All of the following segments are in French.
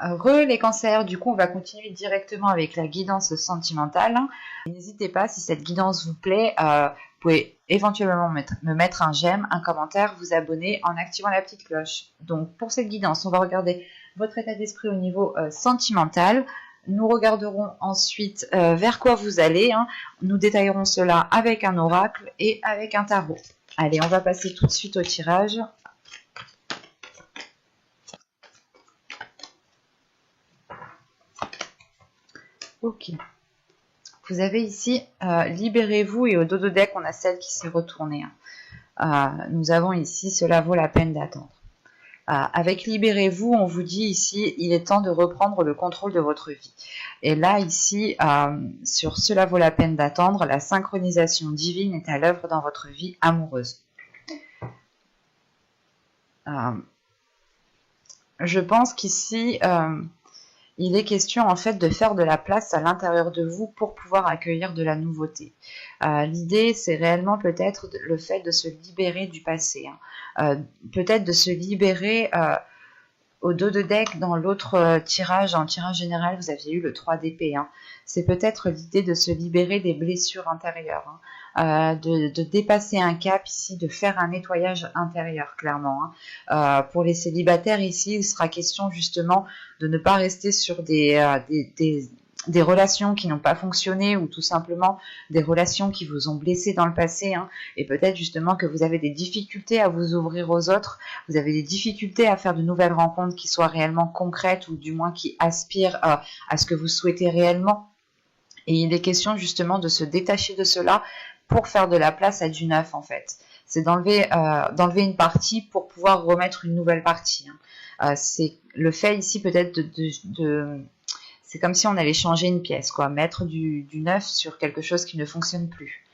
Les cancers, du coup, on va continuer directement avec la guidance sentimentale. N'hésitez pas, si cette guidance vous plaît, vous pouvez éventuellement me mettre un j'aime, un commentaire, vous abonner en activant la petite cloche. Donc, pour cette guidance, on va regarder votre état d'esprit au niveau sentimental. Nous regarderons ensuite vers quoi vous allez. Nous détaillerons cela avec un oracle et avec un tarot. Allez, on va passer tout de suite au tirage. Ok. Vous avez ici libérez-vous et au dos de deck, on a celle qui s'est retournée. Nous avons ici cela vaut la peine d'attendre. Avec libérez-vous, on vous dit ici il est temps de reprendre le contrôle de votre vie. Et là ici, sur cela vaut la peine d'attendre, la synchronisation divine est à l'œuvre dans votre vie amoureuse. Je pense qu'ici il est question en fait de faire de la place à l'intérieur de vous pour pouvoir accueillir de la nouveauté. L'idée, c'est réellement peut-être le fait de se libérer du passé. Peut-être de se libérer au dos de deck dans l'autre tirage, en tirage général, vous aviez eu le 3 d'épée. C'est peut-être l'idée de se libérer des blessures intérieures. De dépasser un cap ici, de faire un nettoyage intérieur, clairement. Pour les célibataires ici, il sera question justement de ne pas rester sur des relations qui n'ont pas fonctionné ou tout simplement des relations qui vous ont blessé dans le passé et peut-être justement que vous avez des difficultés à vous ouvrir aux autres, vous avez des difficultés à faire de nouvelles rencontres qui soient réellement concrètes ou du moins qui aspirent à ce que vous souhaitez réellement. Et il est question justement de se détacher de cela pour faire de la place à du neuf en fait. C'est d'enlever une partie pour pouvoir remettre une nouvelle partie. C'est le fait ici peut-être c'est comme si on allait changer une pièce, quoi, mettre du neuf sur quelque chose qui ne fonctionne plus.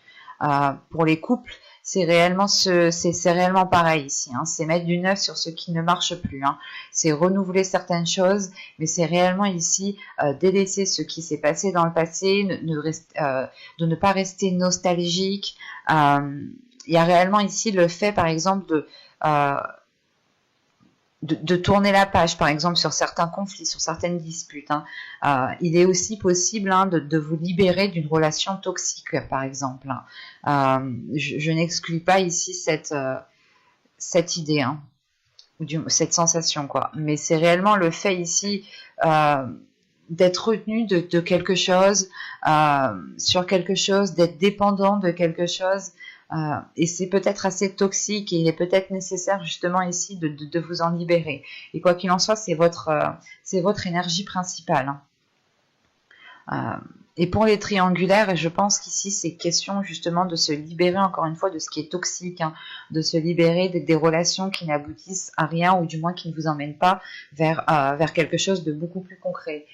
Pour les couples, c'est réellement pareil ici. C'est mettre du neuf sur ce qui ne marche plus. C'est renouveler certaines choses, mais c'est réellement ici délaisser ce qui s'est passé dans le passé, de ne pas rester nostalgique. Il y a réellement ici le fait, par exemple, de tourner la page, par exemple, sur certains conflits, sur certaines disputes. Il est aussi possible de vous libérer d'une relation toxique, par exemple. Je n'exclus pas ici cette idée, ou cette sensation, quoi. Mais c'est réellement le fait ici d'être retenu de quelque chose, sur quelque chose, d'être dépendant de quelque chose. Et c'est peut-être assez toxique et il est peut-être nécessaire justement ici de vous en libérer. Et quoi qu'il en soit, c'est votre énergie principale. Et pour les triangulaires, je pense qu'ici c'est question justement de se libérer encore une fois de ce qui est toxique, de se libérer des relations qui n'aboutissent à rien ou du moins qui ne vous emmènent pas vers quelque chose de beaucoup plus concret.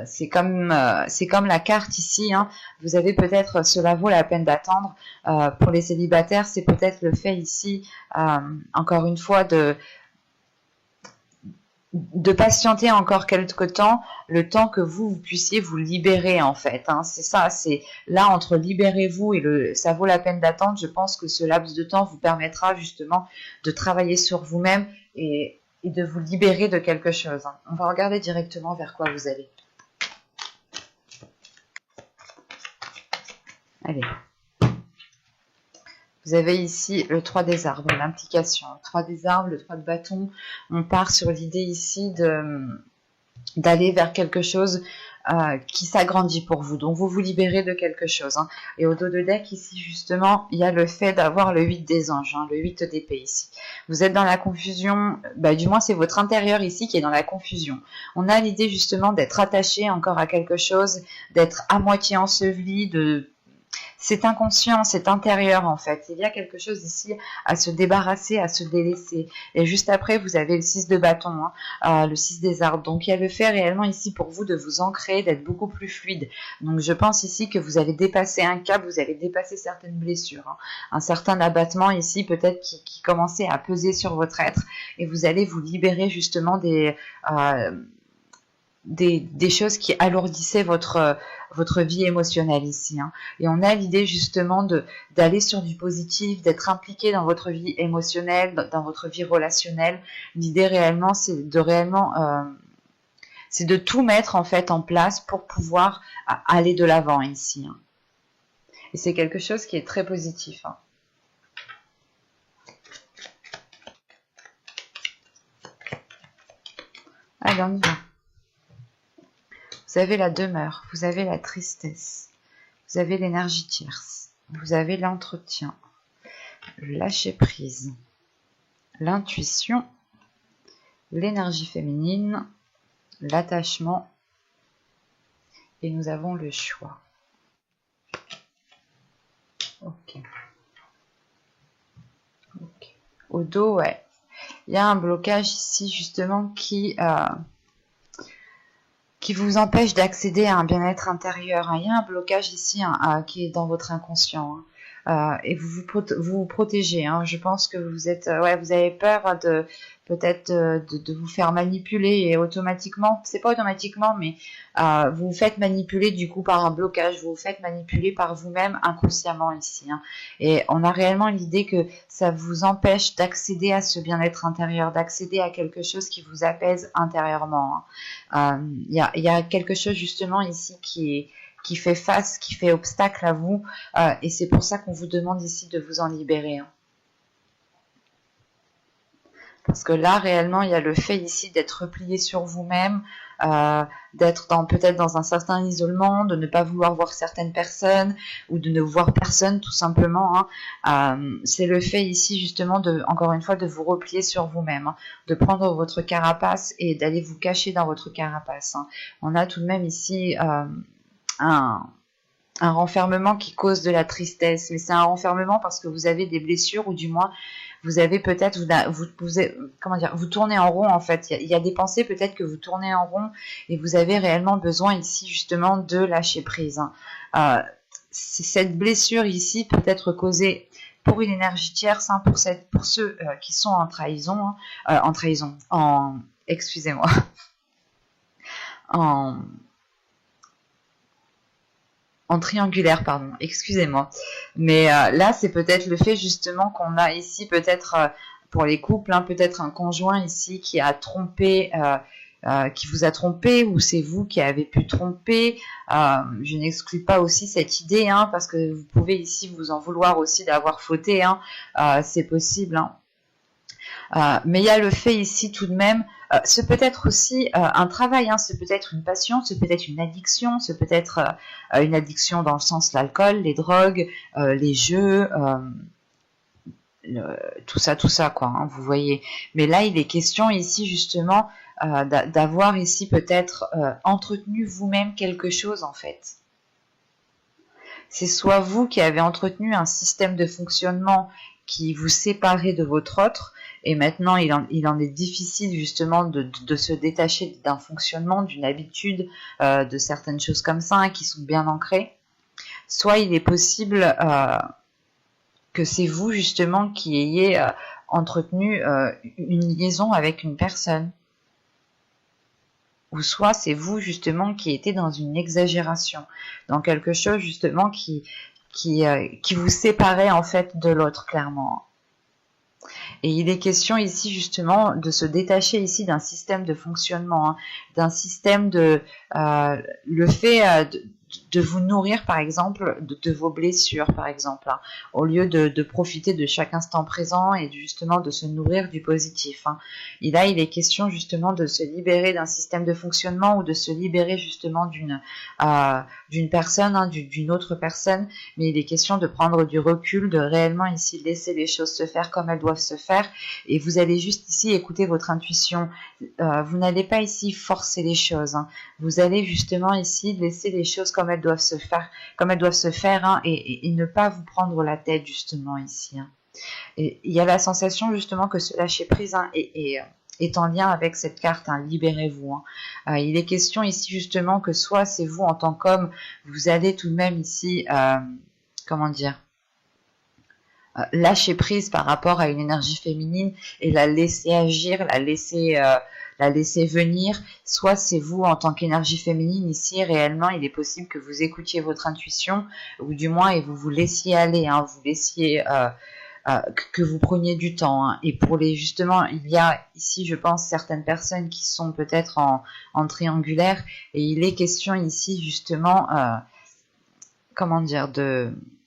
C'est comme la carte ici, vous avez peut-être, cela vaut la peine d'attendre. Pour les célibataires, c'est peut-être le fait ici, encore une fois, de patienter encore quelque temps, le temps que vous puissiez vous libérer en fait. C'est ça, c'est là entre libérez-vous et ça vaut la peine d'attendre. Je pense que ce laps de temps vous permettra justement de travailler sur vous-même et de vous libérer de quelque chose. On va regarder directement vers quoi vous allez. Allez. Vous avez ici le 3 des arbres, l'implication. 3 des arbres, le 3 de bâton. On part sur l'idée ici d'aller vers quelque chose qui s'agrandit pour vous. Donc, vous vous libérez de quelque chose. Et au dos de deck, ici, justement, il y a le fait d'avoir le 8 des anges, le 8 d'épée ici. Vous êtes dans la confusion, du moins, c'est votre intérieur ici qui est dans la confusion. On a l'idée, justement, d'être attaché encore à quelque chose, d'être à moitié enseveli, c'est inconscient, c'est intérieur en fait. Il y a quelque chose ici à se débarrasser, à se délaisser. Et juste après, vous avez le 6 de bâton, le 6 des arbres. Donc il y a le fait réellement ici pour vous de vous ancrer, d'être beaucoup plus fluide. Donc je pense ici que vous allez dépasser un cap, vous allez dépasser certaines blessures. Un certain abattement ici peut-être qui commençait à peser sur votre être. Et vous allez vous libérer justement des choses qui alourdissaient votre vie émotionnelle ici. Et on a l'idée justement d'aller sur du positif, d'être impliqué dans votre vie émotionnelle, dans votre vie relationnelle. L'idée réellement, c'est C'est de tout mettre en fait en place pour pouvoir aller de l'avant ici. Hein. Et c'est quelque chose qui est très positif. Hein. Allez, on y va. Vous avez la demeure, vous avez la tristesse, vous avez l'énergie tierce, vous avez l'entretien, le lâcher prise, l'intuition, l'énergie féminine, l'attachement, et nous avons le choix. Ok. Au dos, ouais. Il y a un blocage ici justement qui vous empêche d'accéder à un bien-être intérieur. Hein. Il y a un blocage ici qui est dans votre inconscient. Hein. Et vous vous protégez. Hein. Je pense que vous êtes, vous avez peur de peut-être de vous faire manipuler et automatiquement, c'est pas automatiquement, mais vous vous faites manipuler du coup par un blocage. Vous vous faites manipuler par vous-même inconsciemment ici. Hein. Et on a réellement l'idée que ça vous empêche d'accéder à ce bien-être intérieur, d'accéder à quelque chose qui vous apaise intérieurement. Hein. Il y a quelque chose justement ici qui fait face, qui fait obstacle à vous, et c'est pour ça qu'on vous demande ici de vous en libérer. Hein. Parce que là, réellement, il y a le fait ici d'être replié sur vous-même, d'être peut-être dans un certain isolement, de ne pas vouloir voir certaines personnes, ou de ne voir personne tout simplement. Hein. C'est le fait ici justement, encore une fois, de vous replier sur vous-même, hein, de prendre votre carapace et d'aller vous cacher dans votre carapace. Hein. On a tout de même ici un renfermement qui cause de la tristesse, mais c'est un renfermement parce que vous avez des blessures, ou du moins vous avez peut-être, vous tournez en rond en fait. Il y a des pensées peut-être que vous tournez en rond et vous avez réellement besoin ici justement de lâcher prise. Hein. Cette blessure ici peut être causée pour une énergie tierce, hein, pour ceux qui sont en trahison, hein, excusez-moi, en triangulaire, pardon, excusez-moi. Mais là, c'est peut-être le fait justement qu'on a ici peut-être pour les couples, hein, peut-être un conjoint ici qui a trompé, qui vous a trompé, ou c'est vous qui avez pu tromper. Je n'exclus pas aussi cette idée, hein, parce que vous pouvez ici vous en vouloir aussi d'avoir fauté, hein, c'est possible. Hein. Mais il y a le fait ici tout de même, c'est peut-être aussi un travail, hein, c'est peut-être une passion, c'est peut-être une addiction, c'est peut-être une addiction dans le sens l'alcool, les drogues, les jeux, tout ça quoi, hein, vous voyez. Mais là il est question ici justement d'avoir ici peut-être entretenu vous-même quelque chose en fait. C'est soit vous qui avez entretenu un système de fonctionnement qui vous séparait de votre autre, et maintenant il en est difficile justement de se détacher d'un fonctionnement, d'une habitude, de certaines choses comme ça, hein, qui sont bien ancrées. Soit il est possible que c'est vous justement qui ayez entretenu une liaison avec une personne. Ou soit c'est vous justement qui étiez dans une exagération, dans quelque chose justement qui vous séparait en fait de l'autre, clairement. Et il est question ici justement de se détacher ici d'un système de fonctionnement, hein, d'un système le fait de vous nourrir par exemple de vos blessures par exemple, hein, au lieu de profiter de chaque instant présent et justement de se nourrir du positif. Hein. Et là il est question justement de se libérer d'un système de fonctionnement, ou de se libérer justement d'une personne, hein, d'une autre personne, mais il est question de prendre du recul, de réellement ici laisser les choses se faire comme elles doivent se faire, et vous allez juste ici écouter votre intuition. Vous n'allez pas ici forcer les choses, hein. Vous allez justement ici laisser les choses comme elles doivent se faire, hein, et ne pas vous prendre la tête justement ici. Hein. Et il y a la sensation justement que ce lâcher prise, hein, est en lien avec cette carte, hein, libérez-vous. Hein. Il est question ici justement que soit c'est vous en tant qu'homme, vous allez tout de même ici, lâcher prise par rapport à une énergie féminine et la laisser agir, la laisser venir, soit c'est vous en tant qu'énergie féminine ici, réellement il est possible que vous écoutiez votre intuition, ou du moins et vous vous laissiez aller, hein, vous laissiez que vous preniez du temps, hein. Et pour les justement, il y a ici, je pense, certaines personnes qui sont peut-être en triangulaire, et il est question ici justement, comment dire,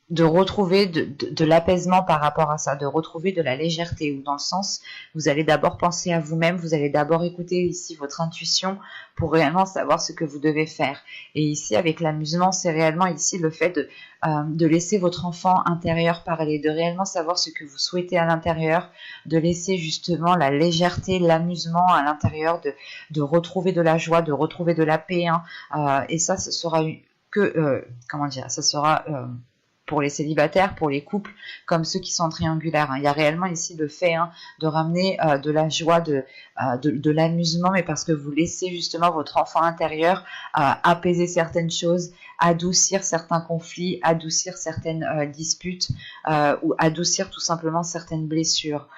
de retrouver de l'apaisement par rapport à ça, de retrouver de la légèreté, ou dans le sens, vous allez d'abord penser à vous-même, vous allez d'abord écouter ici votre intuition pour réellement savoir ce que vous devez faire. Et ici, avec l'amusement, c'est réellement ici le fait de laisser votre enfant intérieur parler, de réellement savoir ce que vous souhaitez à l'intérieur, de laisser justement la légèreté, l'amusement à l'intérieur, de retrouver de la joie, de retrouver de la paix, hein. Et ça, ce sera comment dire, ça sera pour les célibataires, pour les couples, comme ceux qui sont triangulaires, hein. Il y a réellement ici le fait, hein, de ramener de la joie, de l'amusement, mais parce que vous laissez justement votre enfant intérieur apaiser certaines choses, adoucir certains conflits, adoucir certaines disputes, ou adoucir tout simplement certaines blessures.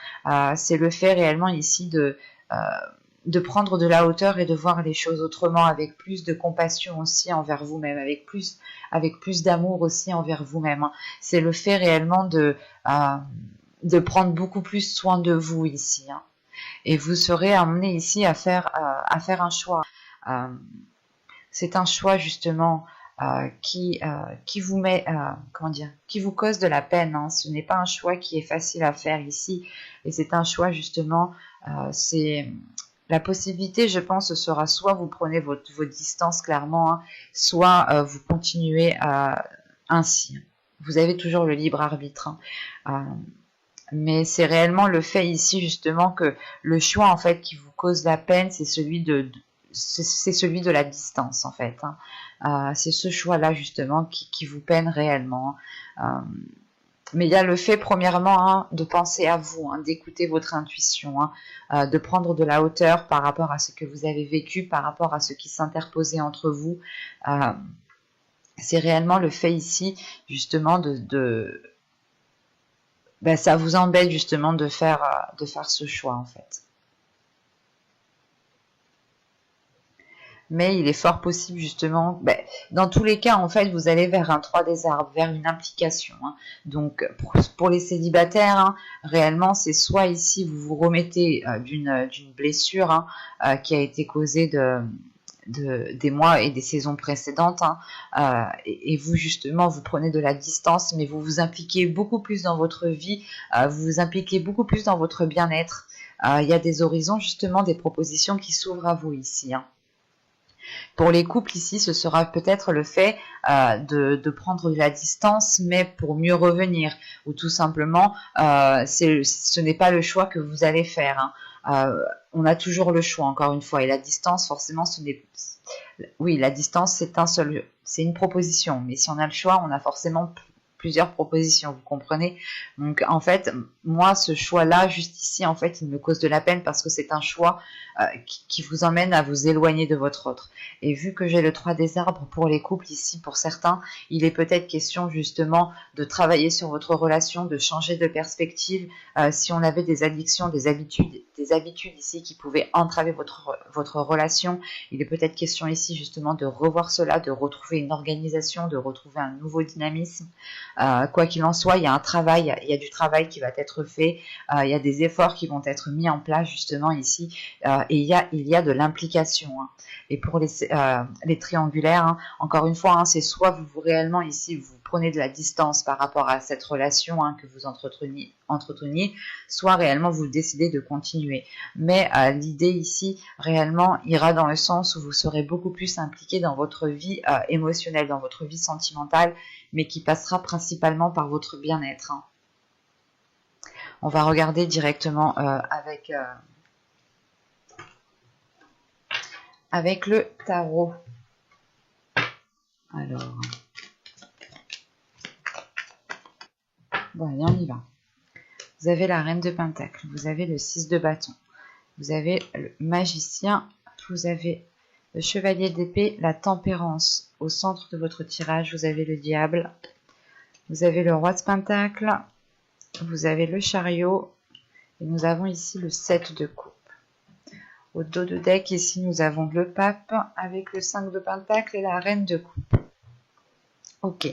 C'est le fait réellement ici de prendre de la hauteur et de voir les choses autrement, avec plus de compassion aussi envers vous-même, avec plus d'amour aussi envers vous-même, hein. C'est le fait réellement de prendre beaucoup plus soin de vous ici, hein. Et vous serez amené ici à faire un choix. Euh, c'est un choix justement qui vous met, comment dire, qui vous cause de la peine, hein. Ce n'est pas un choix qui est facile à faire ici, et c'est un choix justement, c'est la possibilité, je pense, sera soit vous prenez vos distances clairement, hein, soit vous continuez ainsi. Vous avez toujours le libre arbitre, hein. Mais c'est réellement le fait ici justement que le choix en fait qui vous cause la peine, c'est celui c'est celui de la distance en fait, hein. C'est ce choix-là justement qui vous peine réellement. Mais il y a le fait premièrement, hein, de penser à vous, hein, d'écouter votre intuition, hein, de prendre de la hauteur par rapport à ce que vous avez vécu, par rapport à ce qui s'interposait entre vous. Euh, c'est réellement le fait ici justement ben, ça vous embête justement de faire ce choix en fait. Mais il est fort possible justement, ben, dans tous les cas en fait vous allez vers un 3 des arbres, vers une implication, hein. Donc pour les célibataires, hein, réellement c'est soit ici vous vous remettez d'une blessure, hein, qui a été causée des mois et des saisons précédentes, hein, et vous justement vous prenez de la distance, mais vous vous impliquez beaucoup plus dans votre vie, vous vous impliquez beaucoup plus dans votre bien-être. Il y a des horizons justement, des propositions qui s'ouvrent à vous ici, hein. Pour les couples ici, ce sera peut-être le fait de prendre de la distance, mais pour mieux revenir, ou tout simplement, ce n'est pas le choix que vous allez faire, hein. On a toujours le choix, encore une fois, et la distance, forcément, oui, la distance, c'est une proposition, mais si on a le choix, on a forcément plusieurs propositions, vous comprenez? Donc en fait, moi ce choix-là, juste ici, en fait, il me cause de la peine parce que c'est un choix qui vous emmène à vous éloigner de votre autre. Et vu que j'ai le 3 des arbres pour les couples ici, pour certains, il est peut-être question justement de travailler sur votre relation, de changer de perspective. Si on avait des addictions, des habitudes ici qui pouvaient entraver votre relation, il est peut-être question ici justement de revoir cela, de retrouver une organisation, de retrouver un nouveau dynamisme. Quoi qu'il en soit, il y a un travail, il y a du travail qui va être fait, il y a des efforts qui vont être mis en place justement ici, et il y a de l'implication, hein. Et pour les triangulaires, hein, encore une fois, hein, c'est soit vous réellement ici, vous prenez de la distance par rapport à cette relation, hein, que vous entreteniez, soit réellement vous décidez de continuer. Mais l'idée ici, réellement, ira dans le sens où vous serez beaucoup plus impliqué dans votre vie émotionnelle, dans votre vie sentimentale, mais qui passera principalement par votre bien-être, hein. On va regarder directement avec le tarot. Alors, bon, allez, on y va. Vous avez la reine de pentacle, vous avez le 6 de bâton, vous avez le magicien, vous avez le chevalier d'épée, la tempérance. Au centre de votre tirage, vous avez le diable, vous avez le roi de pentacle, vous avez le chariot, et nous avons ici le 7 de coupe. Au dos de deck, ici, nous avons le pape avec le 5 de pentacle et la reine de coupe. Ok.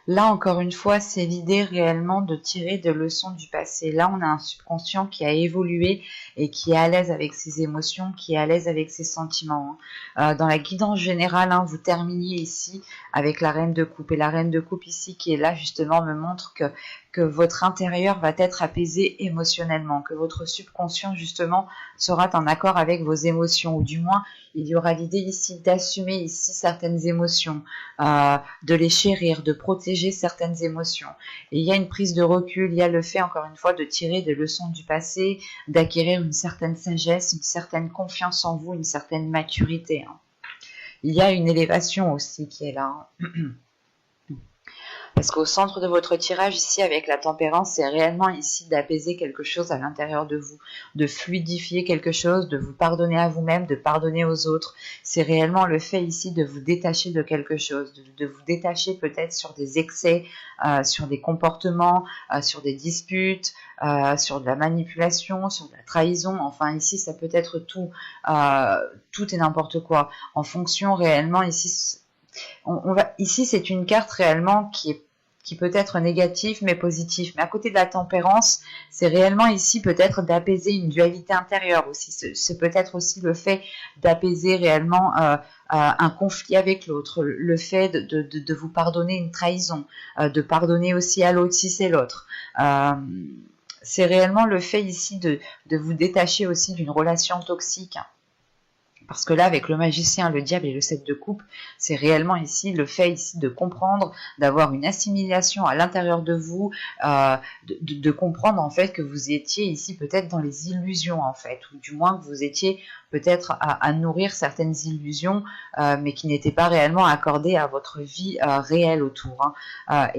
Là, encore une fois, c'est l'idée réellement de tirer des leçons du passé. Là, on a un subconscient qui a évolué et qui est à l'aise avec ses émotions, qui est à l'aise avec ses sentiments. Dans la guidance générale, vous terminiez ici avec la reine de coupe. Et la reine de coupe ici, qui est là, justement, me montre que votre intérieur va être apaisé émotionnellement, que votre subconscient, justement, sera en accord avec vos émotions, ou du moins, il y aura l'idée ici d'assumer ici certaines émotions, de les chérir, de protéger certaines émotions. Et il y a une prise de recul, il y a le fait, encore une fois, de tirer des leçons du passé, d'acquérir une certaine sagesse, une certaine confiance en vous, une certaine maturité. Il y a une élévation aussi qui est là. Parce qu'au centre de votre tirage ici avec la tempérance, c'est réellement ici d'apaiser quelque chose à l'intérieur de vous, de fluidifier quelque chose, de vous pardonner à vous-même, de pardonner aux autres. C'est réellement le fait ici de vous détacher de quelque chose, de vous détacher peut-être sur des excès, sur des comportements, sur des disputes, sur de la manipulation, sur de la trahison. Enfin ici ça peut être tout, tout et n'importe quoi. En fonction réellement ici... Ici, c'est une carte réellement qui peut être négative mais positive. Mais à côté de la tempérance, c'est réellement ici peut-être d'apaiser une dualité intérieure aussi. C'est peut-être aussi le fait d'apaiser réellement un conflit avec l'autre, le fait de vous pardonner une trahison, de pardonner aussi à l'autre si c'est l'autre. C'est réellement le fait ici de vous détacher aussi d'une relation toxique. Parce que là, avec le magicien, le diable et le 7 de coupe, c'est réellement ici le fait ici de comprendre, d'avoir une assimilation à l'intérieur de vous, de comprendre en fait que vous étiez ici peut-être dans les illusions en fait, ou du moins que vous étiez peut-être à nourrir certaines illusions, mais qui n'étaient pas réellement accordées à votre vie réelle autour.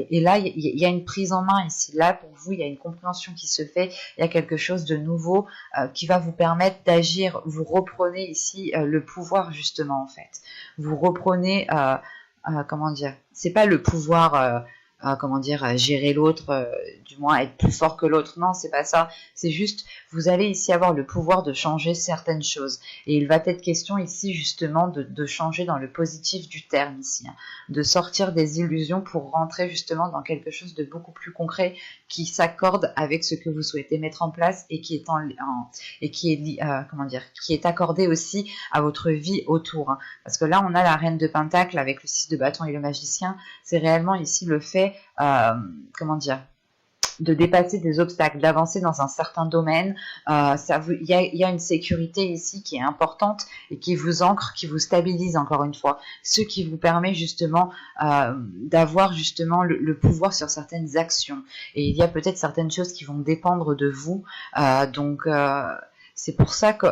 Et là, il y a une prise en main ici. Là, pour vous, il y a une compréhension qui se fait, il y a quelque chose de nouveau qui va vous permettre d'agir. Vous reprenez ici le pouvoir justement en fait. Vous reprenez, comment dire, c'est pas le pouvoir, comment dire, gérer l'autre, du moins être plus fort que l'autre. Non, c'est pas ça. C'est juste, vous allez ici avoir le pouvoir de changer certaines choses. Et il va être question ici justement de changer dans le positif du terme ici, de sortir des illusions pour rentrer justement dans quelque chose de beaucoup plus concret qui s'accorde avec ce que vous souhaitez mettre en place et qui est comment dire, qui est accordé aussi à votre vie autour. Parce que là, on a la reine de Pentacle avec le 6 de bâton et le magicien. C'est réellement ici le fait, comment dire, de dépasser des obstacles, d'avancer dans un certain domaine. Il y a une sécurité ici qui est importante et qui vous ancre, qui vous stabilise encore une fois. Ce qui vous permet justement d'avoir justement le pouvoir sur certaines actions. Et il y a peut-être certaines choses qui vont dépendre de vous. Donc c'est pour ça que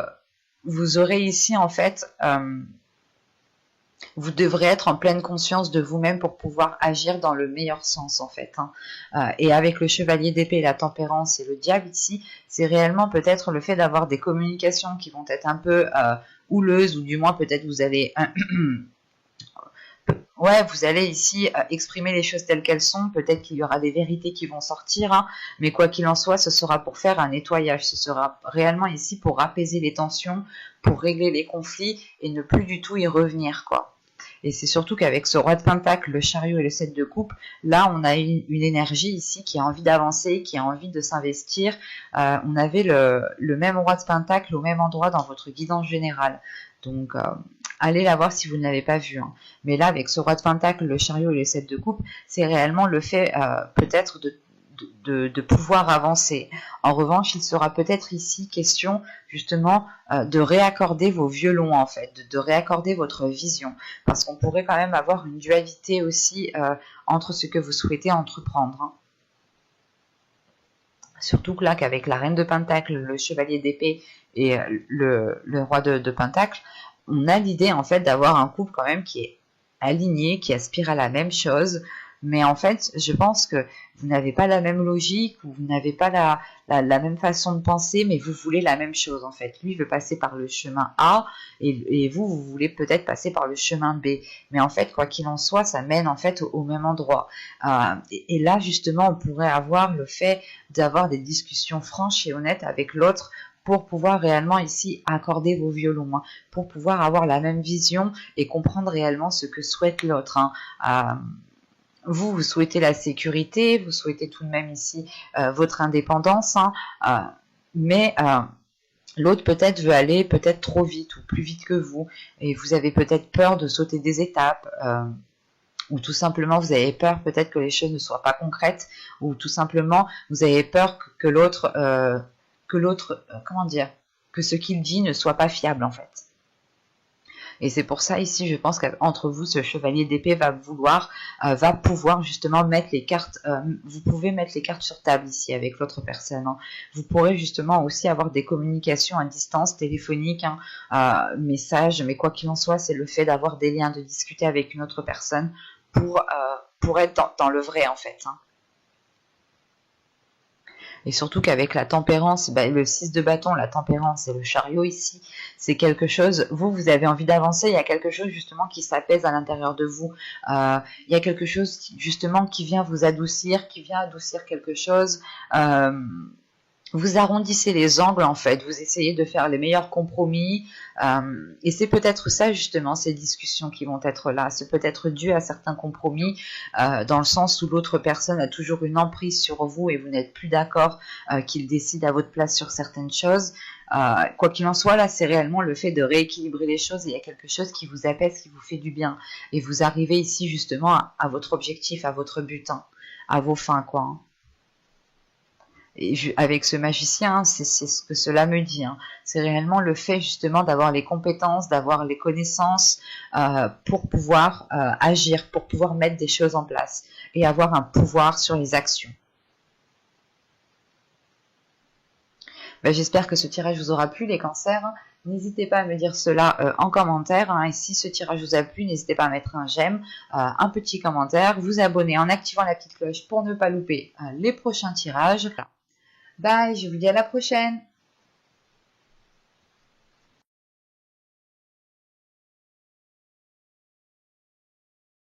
vous aurez ici en fait... vous devrez être en pleine conscience de vous-même pour pouvoir agir dans le meilleur sens en fait. Et avec le chevalier d'épée, la tempérance et le diable ici, c'est réellement peut-être le fait d'avoir des communications qui vont être un peu houleuses, ou du moins peut-être vous allez... ouais, vous allez ici exprimer les choses telles qu'elles sont. Peut-être qu'il y aura des vérités qui vont sortir, mais quoi qu'il en soit, ce sera pour faire un nettoyage. Ce sera réellement ici pour apaiser les tensions, pour régler les conflits et ne plus du tout y revenir, quoi. Et c'est surtout qu'avec ce roi de pentacle, le chariot et le 7 de coupe, là on a une énergie ici qui a envie d'avancer, qui a envie de s'investir. On avait le même roi de pentacle au même endroit dans votre guidance générale. Donc allez la voir si vous ne l'avez pas vu. Mais là, avec ce roi de pentacle, le chariot et le 7 de coupe, c'est réellement le fait peut-être de pouvoir avancer. En revanche, il sera peut-être ici question justement de réaccorder vos violons en fait, de réaccorder votre vision, parce qu'on pourrait quand même avoir une dualité aussi entre ce que vous souhaitez entreprendre. Surtout que là, qu'avec la reine de pentacle, le chevalier d'épée et le roi de pentacle, on a l'idée en fait d'avoir un couple quand même qui est aligné, qui aspire à la même chose. Mais en fait, je pense que vous n'avez pas la même logique, ou vous n'avez pas la même façon de penser, mais vous voulez la même chose en fait. Lui veut passer par le chemin A, et vous voulez peut-être passer par le chemin B. Mais en fait, quoi qu'il en soit, ça mène en fait au même endroit. Et là, justement, on pourrait avoir le fait d'avoir des discussions franches et honnêtes avec l'autre, pour pouvoir réellement ici accorder vos violons, pour pouvoir avoir la même vision et comprendre réellement ce que souhaite l'autre. vous souhaitez la sécurité, vous souhaitez tout de même ici votre indépendance, hein, mais l'autre peut-être veut aller peut-être trop vite ou plus vite que vous, et vous avez peut-être peur de sauter des étapes, ou tout simplement vous avez peur peut-être que les choses ne soient pas concrètes, ou tout simplement vous avez peur que l'autre, comment dire, que ce qu'il dit ne soit pas fiable en fait. Et c'est pour ça ici, je pense qu'entre vous, ce chevalier d'épée va pouvoir justement mettre les cartes, vous pouvez mettre les cartes sur table ici avec l'autre personne, hein. Vous pourrez justement aussi avoir des communications à distance, téléphoniques, hein, messages, mais quoi qu'il en soit, c'est le fait d'avoir des liens, de discuter avec une autre personne pour être dans le vrai en fait, hein. Et surtout qu'avec la tempérance, le 6 de bâton, la tempérance et le chariot ici, c'est quelque chose, vous avez envie d'avancer, il y a quelque chose justement qui s'apaise à l'intérieur de vous. Il y a quelque chose justement qui vient vous adoucir, qui vient adoucir quelque chose. Vous arrondissez les angles en fait, vous essayez de faire les meilleurs compromis, et c'est peut-être ça justement, ces discussions qui vont être là, c'est peut-être dû à certains compromis, dans le sens où l'autre personne a toujours une emprise sur vous et vous n'êtes plus d'accord qu'il décide à votre place sur certaines choses. Quoi qu'il en soit, là c'est réellement le fait de rééquilibrer les choses, et il y a quelque chose qui vous apaise, qui vous fait du bien, et vous arrivez ici justement à votre objectif, à votre but, hein, à vos fins quoi, hein. Et avec ce magicien, hein, c'est ce que cela me dit, hein. C'est réellement le fait justement d'avoir les compétences, d'avoir les connaissances pour pouvoir agir, pour pouvoir mettre des choses en place et avoir un pouvoir sur les actions. J'espère que ce tirage vous aura plu les cancers. N'hésitez pas à me dire cela en commentaire, hein. Et si ce tirage vous a plu, n'hésitez pas à mettre un j'aime, un petit commentaire, vous abonner en activant la petite cloche pour ne pas louper les prochains tirages. Bye, je vous dis à la prochaine.